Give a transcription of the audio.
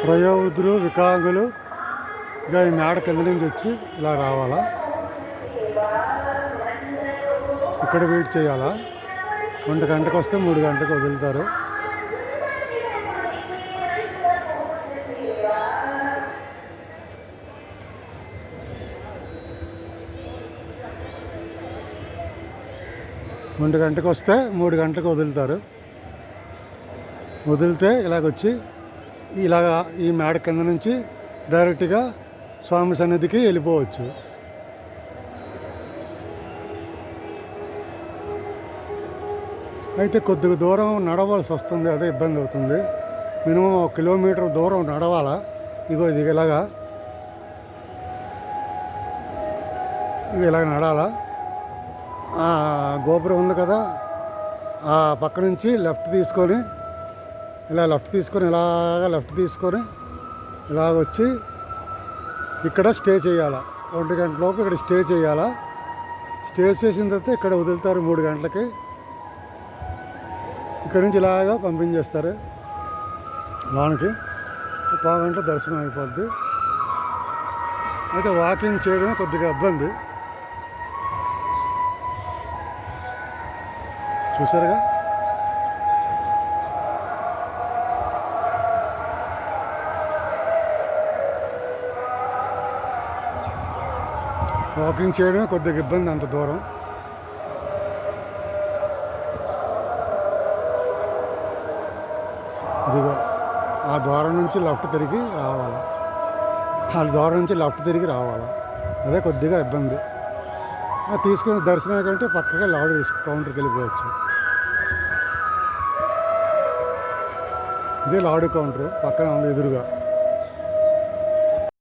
వయోవృద్ధులు, వికలాంగులు ఇక ఈ మేడ కింద నుంచి వచ్చి ఇలా రావాలా, ఇక్కడ వెయిట్ చేయాలా. 1 గంటకు వస్తే 3 గంటలకు వదులుతారు. ఒంటి గంటకు వస్తే 3 గంటలకు వదులుతారు. వదిలితే ఇలాగొచ్చి ఇలాగ ఈ మేడ కింద నుంచి డైరెక్ట్గా స్వామి సన్నిధికి వెళ్ళిపోవచ్చు. అయితే కొద్దిగా దూరం నడవాల్సి వస్తుంది, అదే ఇబ్బంది అవుతుంది. మినిమం 1 కిలోమీటర్ దూరం నడవాలా. ఇది ఇలాగా నడాలా. గోపురం ఉంది కదా, ఆ పక్క నుంచి లెఫ్ట్ తీసుకొని ఇలాగొచ్చి ఇక్కడ స్టే చేయాలా. 1 గంట లోపు ఇక్కడ స్టే చేయాలా. స్టే చేసిన తర్వాత ఇక్కడ వదులుతారు 3 గంటలకి. ఇక్కడ నుంచి ఇలాగా పంపించేస్తారు లోనికి. 1 గంట దర్శనం అయిపోద్ది. అయితే వాకింగ్ చేయడం కొద్దిగా ఇబ్బంది. చూసారుగా. వాకింగ్ చేయడమే కొద్దిగా ఇబ్బంది, అంత దూరం. ఇదిగో ఆ ద్వారం నుంచి లెఫ్ట్ తిరిగి రావాలా. అదే కొద్దిగా ఇబ్బంది. తీసుకుని దర్శనం కంటే పక్కగా లాడు కౌంటర్కి వెళ్ళిపోవచ్చు. ఇదే లాడు కౌంటర్ పక్కన ఉంది ఎదురుగా.